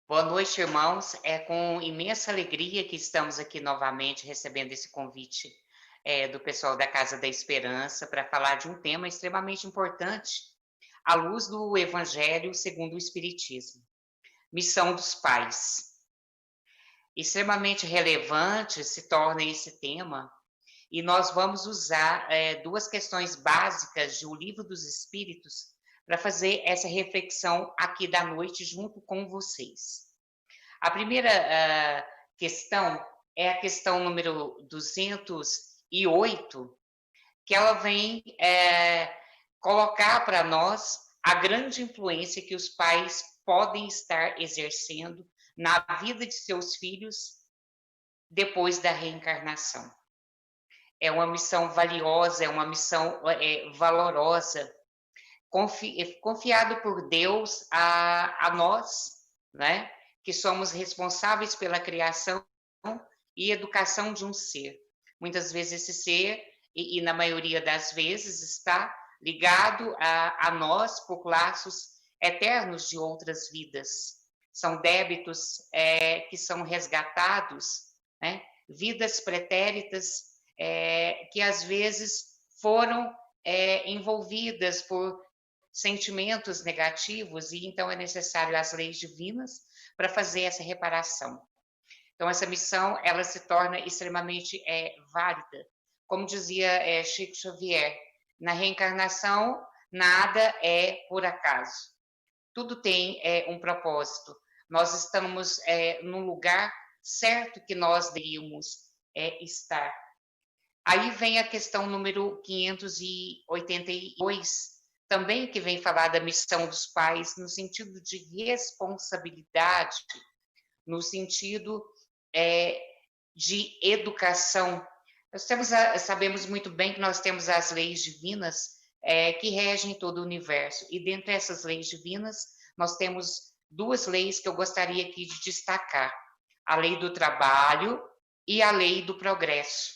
Boa noite, irmãos. É com imensa alegria que estamos aqui novamente recebendo esse convite do pessoal da Casa da Esperança para falar de um tema extremamente importante, à luz do Evangelho segundo o Espiritismo. Missão dos pais. Extremamente relevante se torna esse tema e nós vamos usar duas questões básicas de O Livro dos Espíritos para fazer essa reflexão aqui da noite junto com vocês. A primeira questão é a questão número 208, que ela vem colocar para nós a grande influência que os pais podem estar exercendo na vida de seus filhos depois da reencarnação. É uma missão valiosa, é uma missão valorosa, confiado por Deus a nós, né, que somos responsáveis pela criação e educação de um ser. Muitas vezes esse ser, e na maioria das vezes, está ligado a nós por laços eternos de outras vidas. São débitos que são resgatados, né? Vidas pretéritas que às vezes foram envolvidas por sentimentos negativos e então é necessário as leis divinas para fazer essa reparação. Então essa missão ela se torna extremamente válida. Como dizia Chico Xavier, na reencarnação nada é por acaso. Tudo tem um propósito. Nós estamos no lugar certo que nós deveríamos estar. Aí vem a questão número 582, também que vem falar da missão dos pais no sentido de responsabilidade, no sentido de educação. Sabemos muito bem que nós temos as leis divinas que regem todo o universo, e dentre essas leis divinas, nós temos duas leis que eu gostaria aqui de destacar: a lei do trabalho e a lei do progresso.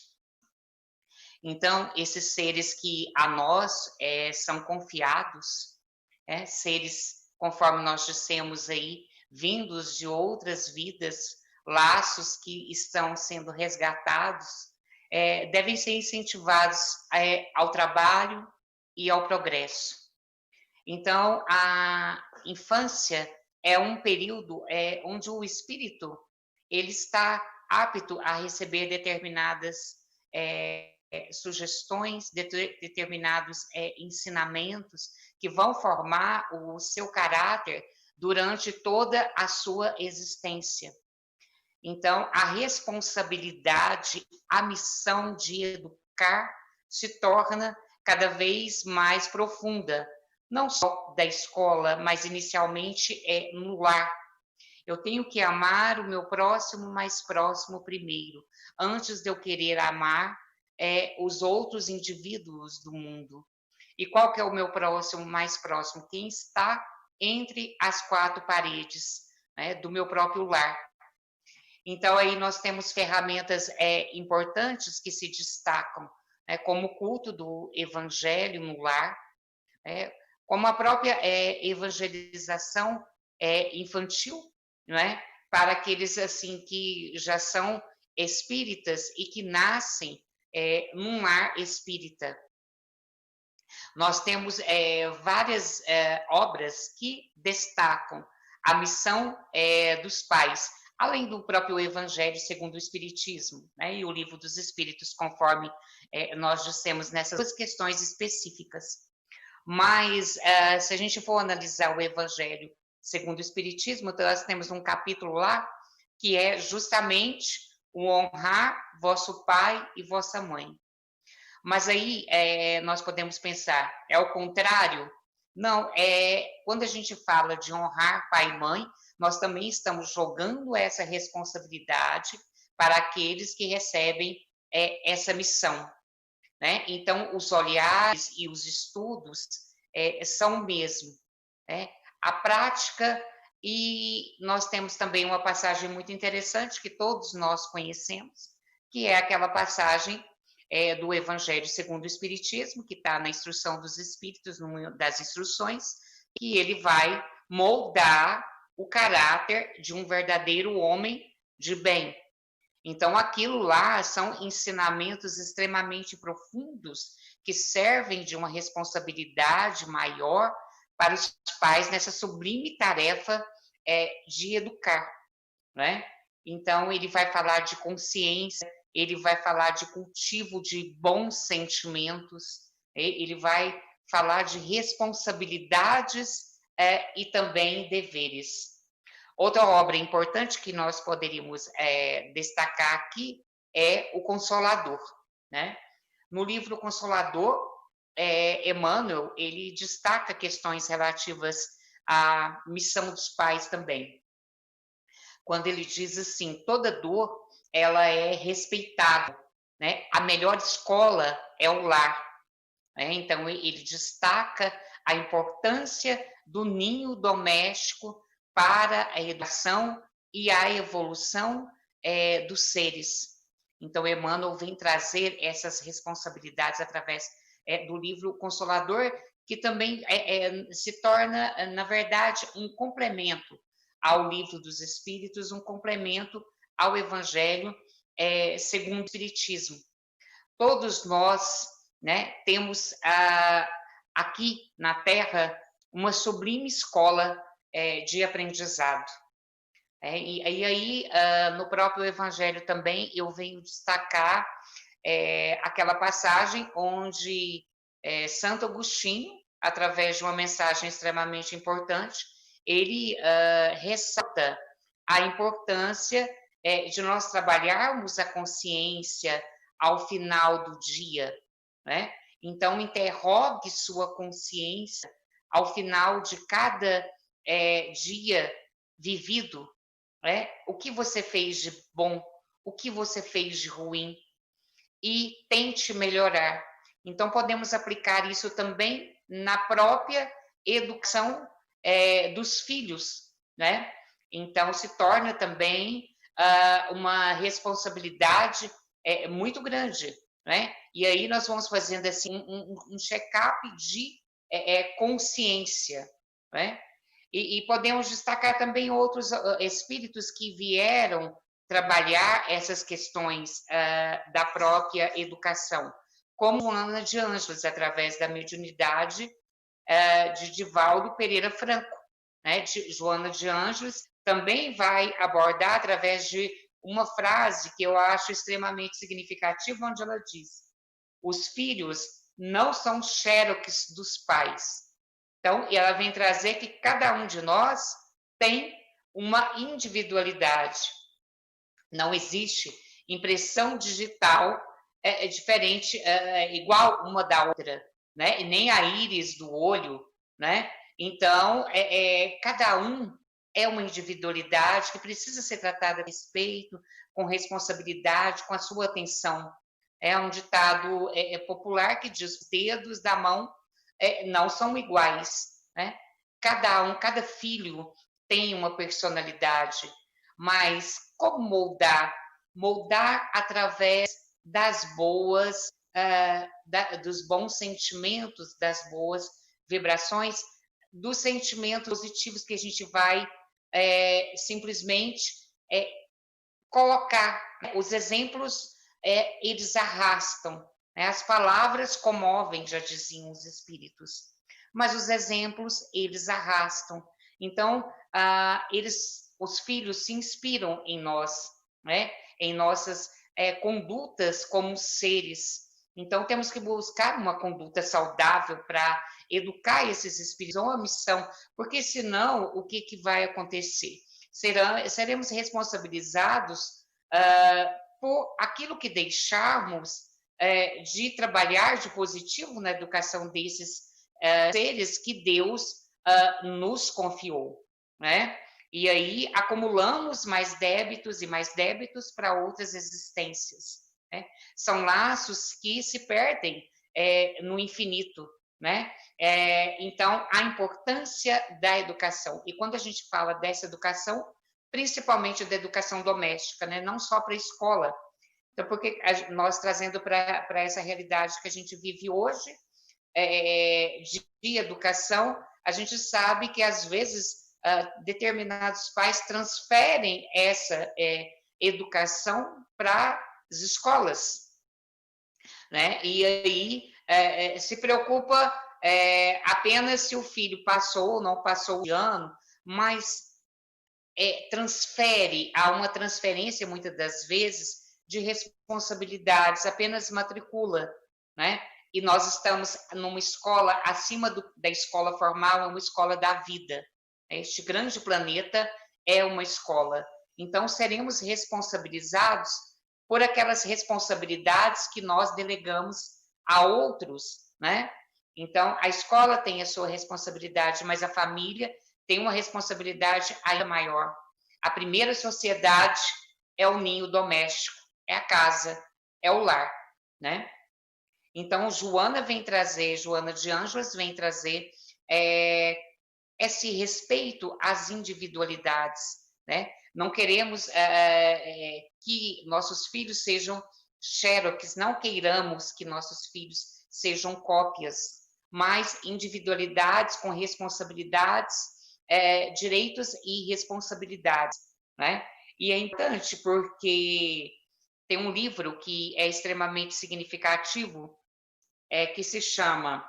Então, esses seres que a nós são confiados, seres, conforme nós dissemos aí, vindos de outras vidas, laços que estão sendo resgatados, devem ser incentivados ao trabalho e ao progresso. Então, a infância é um período onde o espírito ele está apto a receber determinadas sugestões, determinados ensinamentos que vão formar o seu caráter durante toda a sua existência. Então, a responsabilidade, a missão de educar se torna cada vez mais profunda, não só da escola, mas inicialmente no lar. Eu tenho que amar o meu próximo mais próximo primeiro, antes de eu querer amar os outros indivíduos do mundo. E qual que é o meu próximo mais próximo? Quem está entre as quatro paredes, né, do meu próprio lar. Então, aí nós temos ferramentas importantes que se destacam, como o culto do evangelho no lar, como a própria evangelização infantil, não é? Para aqueles assim que já são espíritas e que nascem num lar espírita. Nós temos várias obras que destacam a missão dos pais, além do próprio Evangelho segundo o Espiritismo, né, e o Livro dos Espíritos, conforme nós dissemos nessas duas questões específicas. Mas, se a gente for analisar o Evangelho segundo o Espiritismo, nós temos um capítulo lá que é justamente o honrar vosso pai e vossa mãe. Mas aí nós podemos pensar, é o contrário? Não, quando a gente fala de honrar pai e mãe, nós também estamos jogando essa responsabilidade para aqueles que recebem essa missão, né? Então, os olhares e os estudos são o mesmo, né? A prática, e nós temos também uma passagem muito interessante que todos nós conhecemos, que é aquela passagem do Evangelho segundo o Espiritismo, que está na Instrução dos Espíritos, numa das instruções, que ele vai moldar o caráter de um verdadeiro homem de bem. Então, aquilo lá são ensinamentos extremamente profundos que servem de uma responsabilidade maior para os pais nessa sublime tarefa de educar, né? Então, ele vai falar de consciência, ele vai falar de cultivo de bons sentimentos, ele vai falar de responsabilidades e também deveres. Outra obra importante que nós poderíamos destacar aqui é o Consolador, né? No livro Consolador, Emmanuel, ele destaca questões relativas à missão dos pais também. Quando ele diz assim, toda dor, ela é respeitável, né? A melhor escola é o lar, né? Então, ele destaca a importância do ninho doméstico para a educação e a evolução dos seres. Então, Emmanuel vem trazer essas responsabilidades através do livro Consolador, que também se torna, na verdade, um complemento ao livro dos Espíritos, um complemento ao Evangelho segundo o Espiritismo. Todos nós, né, temos aqui na Terra uma sublime escola de aprendizado. E aí, no próprio Evangelho também, eu venho destacar aquela passagem onde Santo Agostinho, através de uma mensagem extremamente importante, ele ressalta a importância de nós trabalharmos a consciência ao final do dia, né? Então, interrogue sua consciência ao final de cada dia vivido, né? O que você fez de bom, o que você fez de ruim, e tente melhorar. Então, podemos aplicar isso também na própria educação dos filhos, né? Então, se torna também uma responsabilidade muito grande, né? E aí nós vamos fazendo assim um check-up de consciência, né? E podemos destacar também outros espíritos que vieram trabalhar essas questões da própria educação, como Joana de Ângeles, através da mediunidade de Divaldo Pereira Franco, né? Joana de Ângeles também vai abordar através de uma frase que eu acho extremamente significativa, onde ela diz: os filhos não são xerox dos pais. Então, ela vem trazer que cada um de nós tem uma individualidade. Não existe impressão digital diferente, igual uma da outra, né? E nem a íris do olho, né? Então, cada um é uma individualidade que precisa ser tratada com respeito, com responsabilidade, com a sua atenção. É um ditado popular que diz: os dedos da mão não são iguais, né? Cada filho tem uma personalidade, mas como moldar? Moldar através das boas, dos bons sentimentos, das boas vibrações, dos sentimentos positivos que a gente vai simplesmente colocar. Os exemplos, eles arrastam, né? As palavras comovem, já diziam os espíritos, mas os exemplos, eles arrastam. Então, os filhos se inspiram em nós, né? Em nossas condutas como seres. Então, temos que buscar uma conduta saudável para educar esses espíritos, é uma missão, porque senão, o que vai acontecer? Seremos responsabilizados por aquilo que deixarmos de trabalhar de positivo na educação desses seres que Deus nos confiou, né? E aí acumulamos mais débitos e mais débitos para outras existências, né? São laços que se perdem no infinito, né? Então, a importância da educação. E quando a gente fala dessa educação, principalmente da educação doméstica, né? Não só para a escola. Então, porque nós trazendo para essa realidade que a gente vive hoje, de educação, a gente sabe que, às vezes, determinados pais transferem essa educação para as escolas, né? E aí se preocupa apenas se o filho passou ou não passou de ano, mas há uma transferência, muitas das vezes, de responsabilidades, apenas matricula, né? E nós estamos numa escola, acima da escola formal, é uma escola da vida. Este grande planeta é uma escola. Então, seremos responsabilizados por aquelas responsabilidades que nós delegamos a outros, né? Então, a escola tem a sua responsabilidade, mas a família tem uma responsabilidade ainda maior. A primeira sociedade é o ninho doméstico, é a casa, é o lar, né? Então, Joana de Ângeles vem trazer esse respeito às individualidades, né? Não queremos que nossos filhos sejam xerox, não queiramos que nossos filhos sejam cópias, mas individualidades com responsabilidades, direitos e responsabilidades, né? E é importante porque tem um livro que é extremamente significativo, que se chama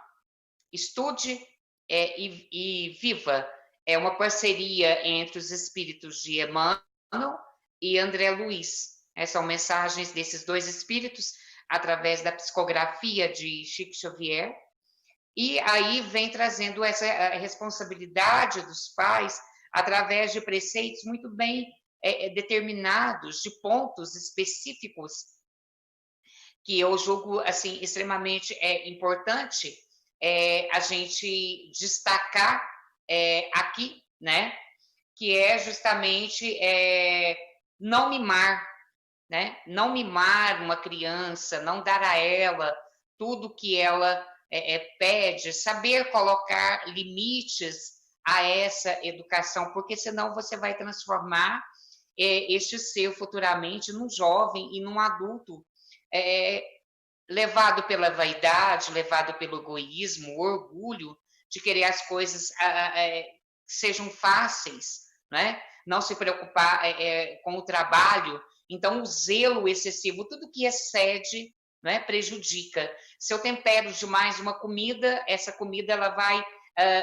Estude e Viva. É uma parceria entre os espíritos de Emmanuel e André Luiz. São mensagens desses dois espíritos através da psicografia de Chico Xavier. E aí vem trazendo essa responsabilidade dos pais através de preceitos muito bem determinados, de pontos específicos, que eu julgo assim extremamente importante a gente destacar aqui, né? Que é justamente não mimar, né? Não mimar uma criança, não dar a ela tudo que ela pede, saber colocar limites a essa educação, porque senão você vai transformar este ser futuramente num jovem e num adulto levado pela vaidade, levado pelo egoísmo, o orgulho de querer as coisas que sejam fáceis, né? Não se preocupar com o trabalho. Então, o zelo excessivo, tudo que excede, né, prejudica. Se eu tempero demais uma comida, essa comida ela vai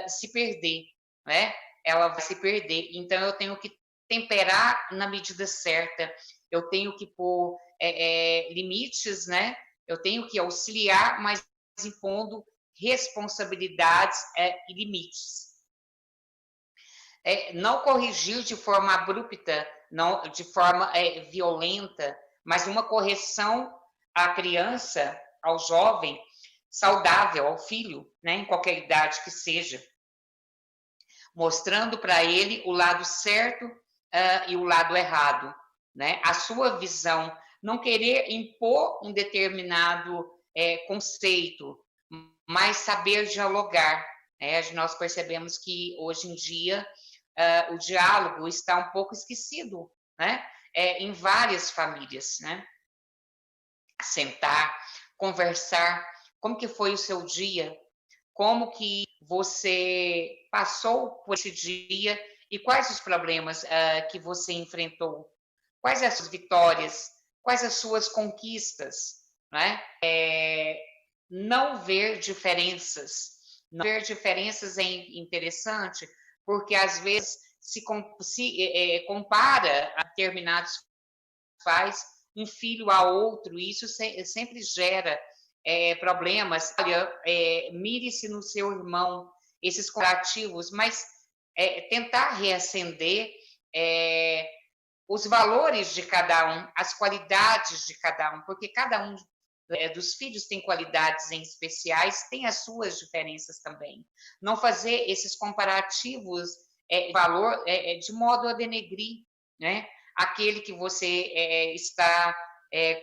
se perder, né? Ela vai se perder. Então, eu tenho que temperar na medida certa. Eu tenho que pôr limites, né? Eu tenho que auxiliar, mas impondo responsabilidades e limites. Não corrigir de forma abrupta, não de forma violenta, mas uma correção à criança, ao jovem, saudável, ao filho, né, em qualquer idade que seja, mostrando para ele o lado certo e o lado errado, né, a sua visão, não querer impor um determinado conceito, mas saber dialogar. Nós percebemos que hoje em dia o diálogo está um pouco esquecido, né? Em várias famílias, né? Sentar, conversar, como que foi o seu dia, como que você passou por esse dia e quais os problemas que você enfrentou, quais as suas vitórias, quais as suas conquistas, né? Não ver diferenças. Não ver diferenças é interessante, porque às vezes se compara a determinados pais um filho a outro, e isso sempre gera problemas. Olha, mire-se no seu irmão, esses comparativos, mas tentar reacender os valores de cada um, as qualidades de cada um, porque cada um dos filhos tem qualidades em especiais, tem as suas diferenças também. Não fazer esses comparativos de valor de modo a denegrir, né? Aquele que você está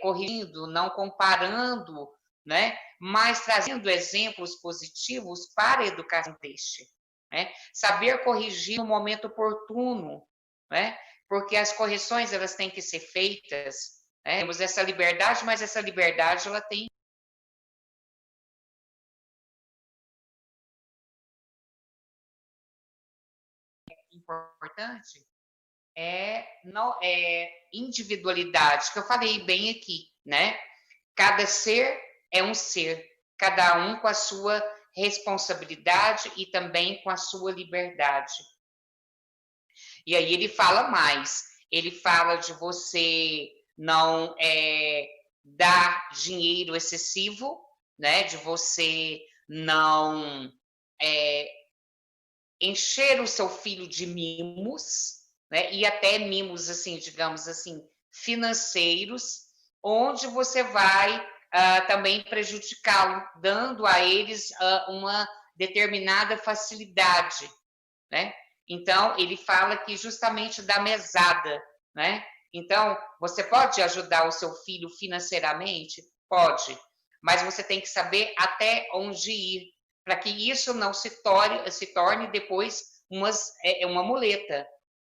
corrigindo, não comparando, né? Mas trazendo exemplos positivos para a educação deste. Né? Saber corrigir no momento oportuno, né? Porque as correções elas têm que ser feitas. Temos essa liberdade, mas essa liberdade ela tem importante não, individualidade, que eu falei bem aqui, né? Cada ser é um ser, cada um com a sua responsabilidade e também com a sua liberdade. E aí ele fala mais, ele fala de você não dar dinheiro excessivo, né? De você não encher o seu filho de mimos, né? E até mimos, assim, digamos assim, financeiros, onde você vai também prejudicá-lo, dando a eles uma determinada facilidade, né? Então, ele fala aqui justamente da mesada, né? Então, você pode ajudar o seu filho financeiramente? Pode, mas você tem que saber até onde ir, para que isso não se torne depois uma muleta,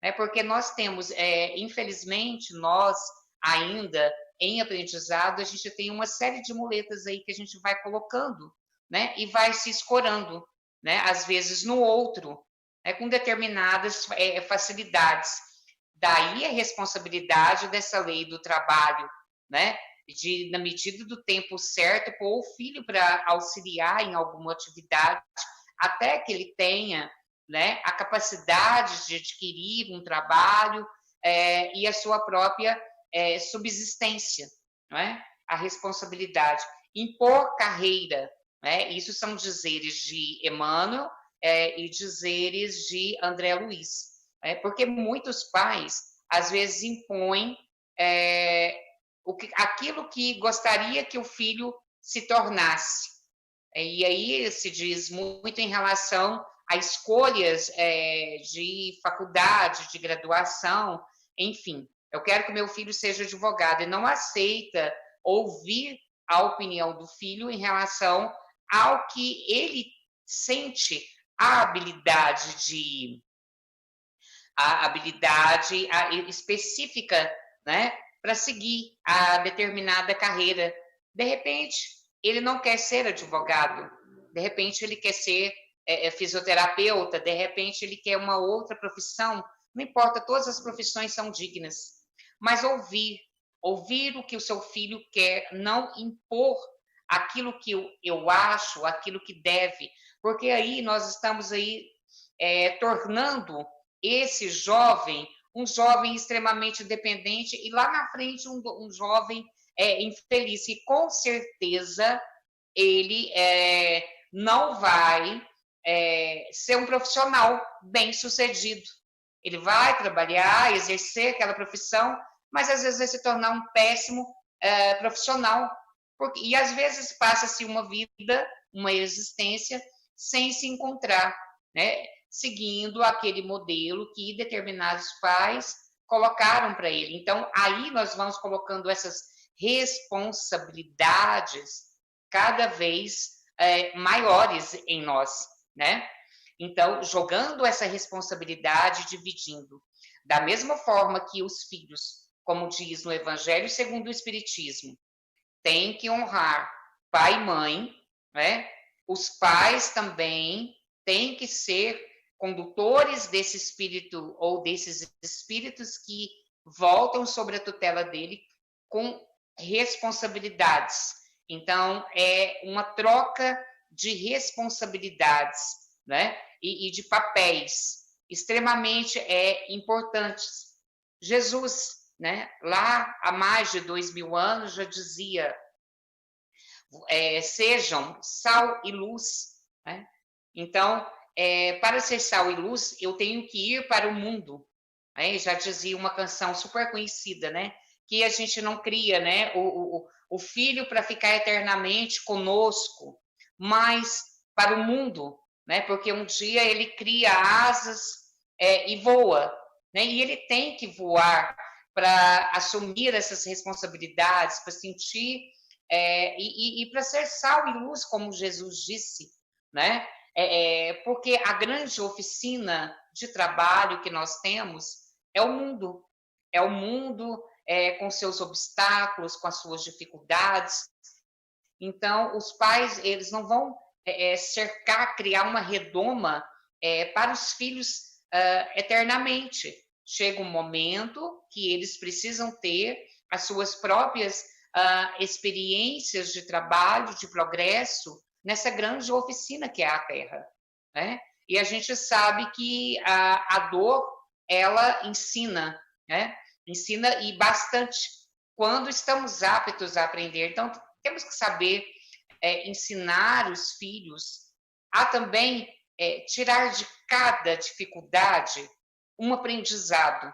né? Porque nós temos, infelizmente, nós ainda em aprendizado, a gente tem uma série de muletas aí que a gente vai colocando, né? E vai se escorando, né? Às vezes no outro, com determinadas facilidades. Daí a responsabilidade dessa lei do trabalho, né? De, na medida do tempo certo, pôr o filho para auxiliar em alguma atividade, até que ele tenha, né, a capacidade de adquirir um trabalho e a sua própria subsistência, não é? A responsabilidade. Impor carreira, né? Isso são dizeres de Emmanuel e dizeres de André Luiz, porque muitos pais, às vezes, impõem aquilo que gostaria que o filho se tornasse. E aí se diz muito em relação a escolhas de faculdade, de graduação, enfim. Eu quero que meu filho seja advogado e não aceita ouvir a opinião do filho em relação ao que ele sente a habilidade específica, né, para seguir a determinada carreira. De repente, ele não quer ser advogado, de repente ele quer ser fisioterapeuta, de repente ele quer uma outra profissão, não importa, todas as profissões são dignas, mas ouvir o que o seu filho quer, não impor aquilo que eu acho, aquilo que deve, porque aí nós estamos aí tornando esse jovem um jovem extremamente dependente e lá na frente um jovem infeliz, e com certeza ele não vai ser um profissional bem-sucedido. Ele vai trabalhar, exercer aquela profissão, mas às vezes vai se tornar um péssimo profissional. E às vezes passa-se uma vida, uma existência, sem se encontrar, né? Seguindo aquele modelo que determinados pais colocaram para ele. Então, aí nós vamos colocando essas responsabilidades cada vez maiores em nós, né? Então, jogando essa responsabilidade, dividindo. Da mesma forma que os filhos, como diz no Evangelho segundo o Espiritismo, têm que honrar pai e mãe, né? Os pais também têm que ser condutores desse espírito ou desses espíritos que voltam sobre a tutela dele com responsabilidades. Então, é uma troca de responsabilidades, né? E de papéis extremamente importantes. Jesus, né, lá há mais de 2000 anos, já dizia: sejam sal e luz, né? Então, para ser sal e luz, eu tenho que ir para o mundo. Né? Já dizia uma canção super conhecida, né? Que a gente não cria, né, o filho para ficar eternamente conosco, mas para o mundo, né? Porque um dia ele cria asas e voa, né? E ele tem que voar para assumir essas responsabilidades, para sentir e para ser sal e luz, como Jesus disse, né? Porque a grande oficina de trabalho que nós temos é o mundo com seus obstáculos, com as suas dificuldades. Então, os pais, eles não vão cercar, criar uma redoma para os filhos eternamente. Chega um momento que eles precisam ter as suas próprias experiências de trabalho, de progresso, nessa grande oficina que é a Terra, né? E a gente sabe que a dor, ela ensina, né? Ensina e bastante quando estamos aptos a aprender. Então, temos que saber ensinar os filhos a também tirar de cada dificuldade um aprendizado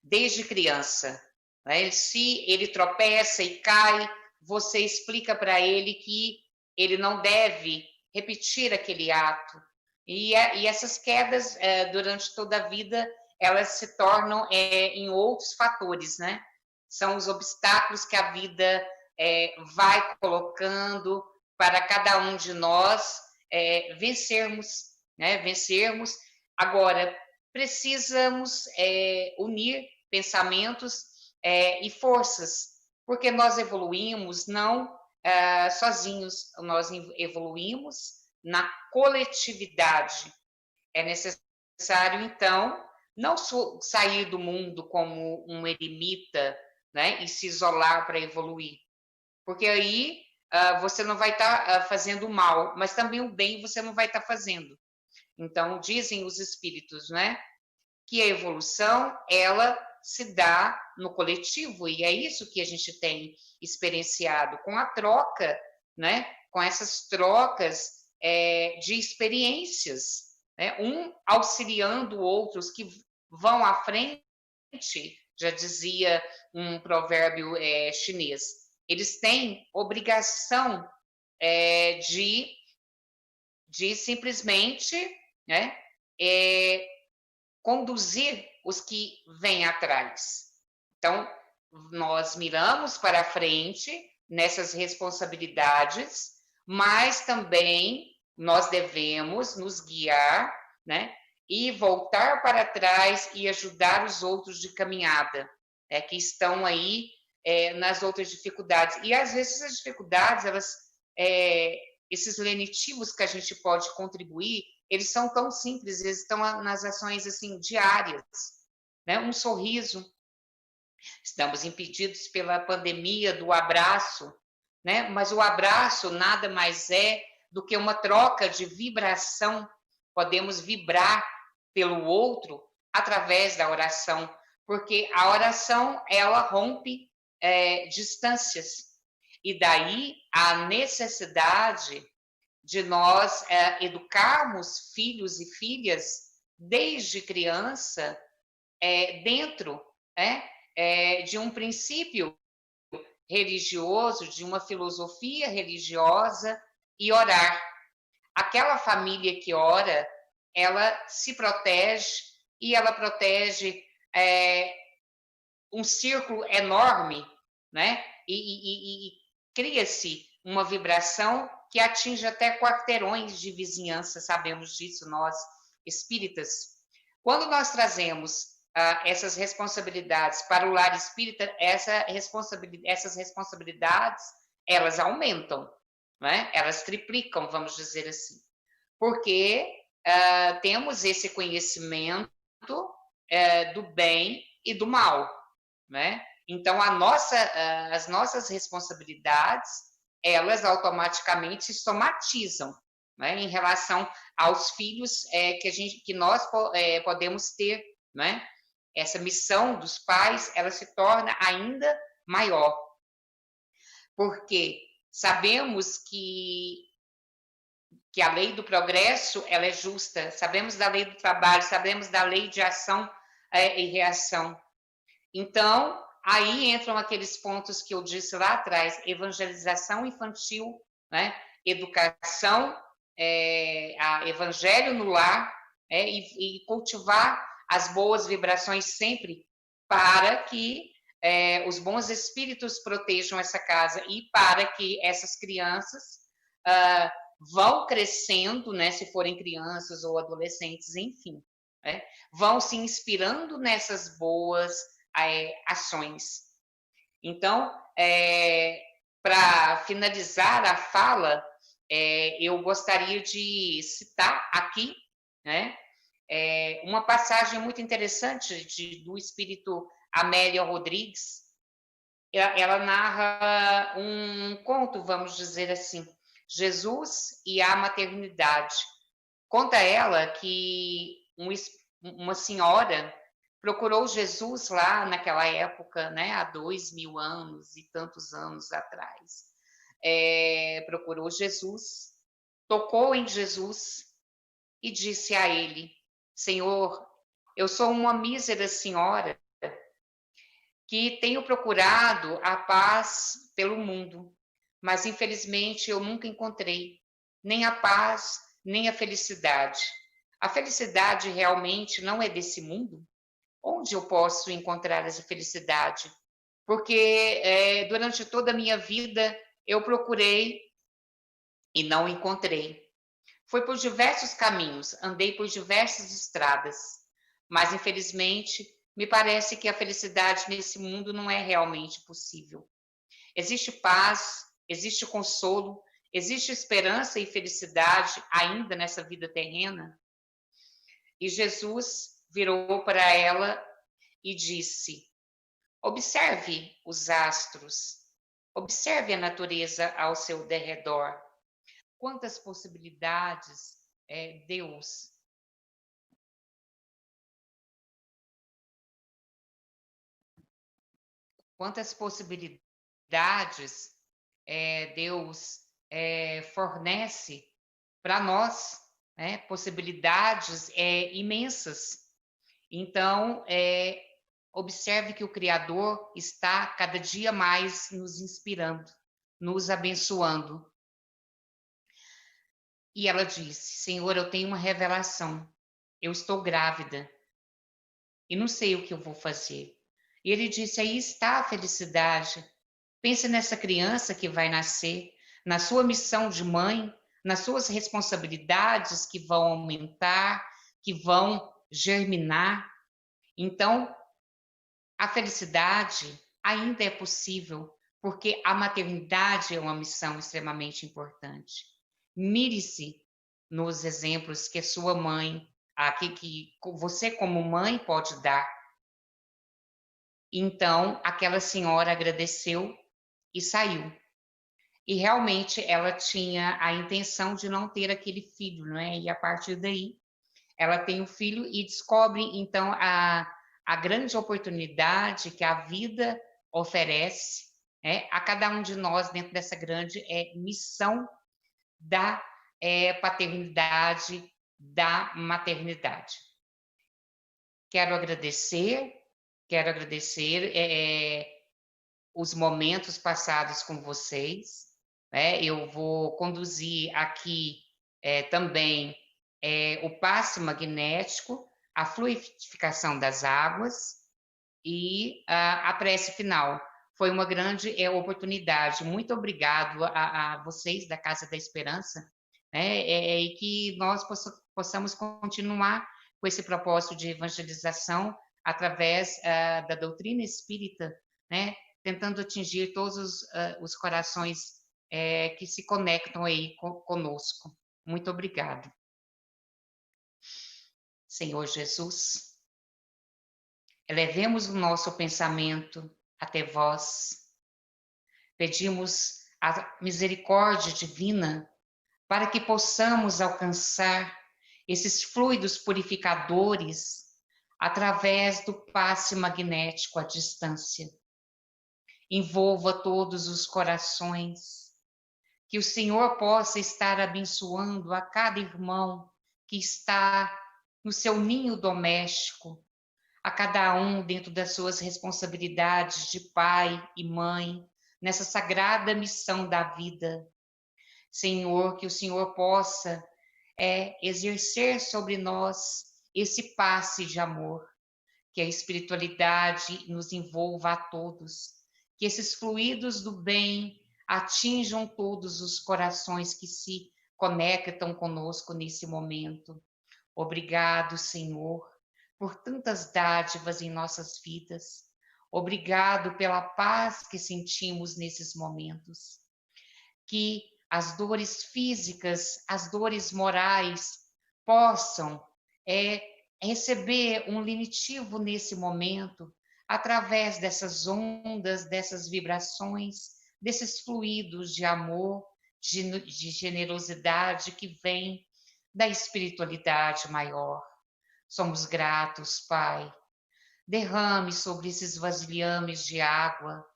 desde criança, né? Se ele tropeça e cai, você explica para ele que ele não deve repetir aquele ato. E essas quedas, durante toda a vida, elas se tornam em outros fatores, né? São os obstáculos que a vida vai colocando para cada um de nós vencermos, né? Vencermos. Agora, precisamos unir pensamentos e forças, porque nós evoluímos não sozinhos, nós evoluímos na coletividade. É necessário, então, não sair do mundo como um eremita, né, e se isolar para evoluir, porque aí você não vai estar fazendo mal, mas também o bem você não vai estar fazendo. Então, dizem os espíritos, né, que a evolução, ela se dá no coletivo, e é isso que a gente tem experienciado com a troca, né? Com essas trocas de experiências, né? Um auxiliando outros que vão à frente, já dizia um provérbio chinês. Eles têm obrigação de simplesmente, né, conduzir os que vêm atrás. Então, nós miramos para frente nessas responsabilidades, mas também nós devemos nos guiar, né, e voltar para trás e ajudar os outros de caminhada, que estão aí nas outras dificuldades. E às vezes essas dificuldades, esses lenitivos que a gente pode contribuir, eles são tão simples, eles estão nas ações assim diárias, né? Um sorriso. Estamos impedidos pela pandemia do abraço, né? Mas o abraço nada mais é do que uma troca de vibração. Podemos vibrar pelo outro através da oração, porque a oração ela rompe distâncias, e daí a necessidade de nós educarmos filhos e filhas desde criança dentro de um princípio religioso, de uma filosofia religiosa, e orar. Aquela família que ora, ela se protege, e ela protege um círculo enorme, né? E cria-se uma vibração que atinge até quarteirões de vizinhança, sabemos disso nós, espíritas. Quando nós trazemos essas responsabilidades para o lar espírita, essas responsabilidades, elas aumentam, né? Elas triplicam, vamos dizer assim, porque temos esse conhecimento do bem e do mal, né? Então, as nossas responsabilidades, elas automaticamente se somatizam, né, em relação aos filhos que nós podemos ter, né? Essa missão dos pais, ela se torna ainda maior, porque sabemos que a lei do progresso, ela é justa, sabemos da lei do trabalho, sabemos da lei de ação e reação. Então, aí entram aqueles pontos que eu disse lá atrás: evangelização infantil, né? Educação, evangelho no lar, e cultivar as boas vibrações sempre, para que os bons espíritos protejam essa casa, e para que essas crianças vão crescendo, né? Se forem crianças ou adolescentes, enfim, né? Vão se inspirando nessas boas ações. Então, para finalizar a fala, eu gostaria de citar aqui, né, Uma passagem muito interessante do espírito Amélia Rodrigues, ela narra um conto, vamos dizer assim, Jesus e a maternidade. Conta ela que uma senhora procurou Jesus lá naquela época, né, há 2000 anos e tantos anos atrás. Procurou Jesus, tocou em Jesus e disse a ele: Senhor, eu sou uma mísera senhora que tenho procurado a paz pelo mundo, mas infelizmente eu nunca encontrei nem a paz, nem a felicidade. A felicidade realmente não é desse mundo? Onde eu posso encontrar essa felicidade? Porque durante toda a minha vida eu procurei e não encontrei. Foi por diversos caminhos, andei por diversas estradas, mas infelizmente me parece que a felicidade nesse mundo não é realmente possível. Existe paz, existe consolo, existe esperança e felicidade ainda nessa vida terrena? E Jesus virou para ela e disse: observe os astros, observe a natureza ao seu derredor. Quantas possibilidades Deus quantas possibilidades Deus fornece para nós, né? Possibilidades imensas. Então, observe que o Criador está cada dia mais nos inspirando, nos abençoando. E ela disse: Senhor, eu tenho uma revelação. Eu estou grávida e não sei o que eu vou fazer. E ele disse: aí está a felicidade. Pense nessa criança que vai nascer, na sua missão de mãe, nas suas responsabilidades que vão aumentar, que vão germinar. Então, a felicidade ainda é possível, porque a maternidade é uma missão extremamente importante. Mire-se nos exemplos que a sua mãe, que você como mãe pode dar. Então, aquela senhora agradeceu e saiu. E realmente ela tinha a intenção de não ter aquele filho, não é? E a partir daí, ela tem o filho e descobre, então, a grande oportunidade que a vida oferece a cada um de nós dentro dessa grande missão da paternidade, da maternidade. Quero agradecer os momentos passados com vocês. Eu vou conduzir aqui também o passe magnético, a fluidificação das águas e a prece final. Foi uma grande oportunidade. Muito obrigado a vocês da Casa da Esperança, e que nós possamos continuar com esse propósito de evangelização através da doutrina espírita, né? Tentando atingir todos os corações que se conectam aí conosco. Muito obrigado. Senhor Jesus, elevemos o nosso pensamento até vós. Pedimos a misericórdia divina para que possamos alcançar esses fluidos purificadores através do passe magnético à distância. Envolva todos os corações, que o Senhor possa estar abençoando a cada irmão que está no seu ninho doméstico, a cada um dentro das suas responsabilidades de pai e mãe, nessa sagrada missão da vida. Senhor, que o Senhor possa exercer sobre nós esse passe de amor, que a espiritualidade nos envolva a todos, que esses fluidos do bem atinjam todos os corações que se conectam conosco nesse momento. Obrigado, Senhor, por tantas dádivas em nossas vidas. Obrigado pela paz que sentimos nesses momentos. Que as dores físicas, as dores morais possam receber um lenitivo nesse momento, através dessas ondas, dessas vibrações, desses fluidos de amor, de generosidade que vem da espiritualidade maior. Somos gratos, Pai. Derrame sobre esses vasilhames de água,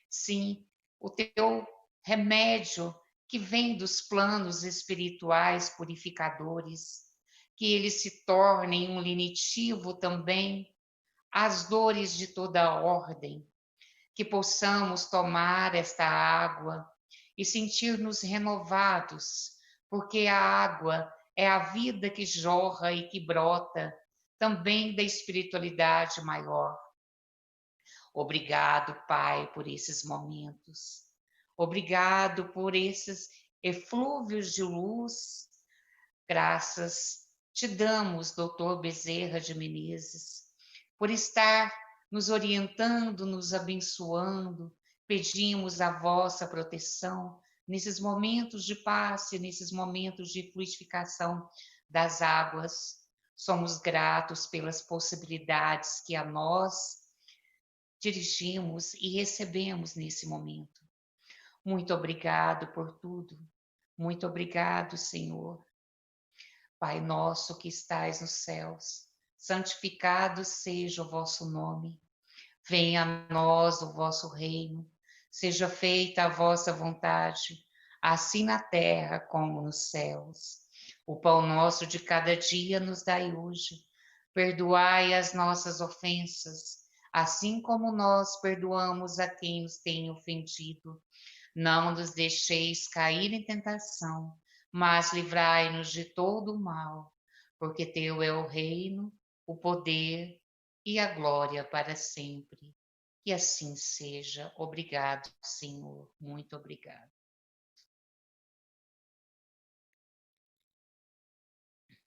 sim, o teu remédio que vem dos planos espirituais purificadores, que eles se tornem um lenitivo também às dores de toda a ordem, que possamos tomar esta água e sentir-nos renovados, porque a água é a vida que jorra e que brota também da espiritualidade maior. Obrigado, Pai, por esses momentos. Obrigado por esses eflúvios de luz. Graças te damos, Doutor Bezerra de Menezes, por estar nos orientando, nos abençoando. Pedimos a vossa proteção nesses momentos de paz e nesses momentos de fluidificação das águas. Somos gratos pelas possibilidades que a nós dirigimos e recebemos nesse momento. Muito obrigado por tudo. Muito obrigado, Senhor. Pai nosso que estais nos céus, santificado seja o vosso nome. Venha a nós o vosso reino. Seja feita a vossa vontade, assim na terra como nos céus. O pão nosso de cada dia nos dai hoje. Perdoai as nossas ofensas, assim como nós perdoamos a quem nos tem ofendido. Não nos deixeis cair em tentação, mas livrai-nos de todo o mal, porque teu é o reino, o poder e a glória para sempre. Que assim seja. Obrigado, Senhor. Muito obrigado.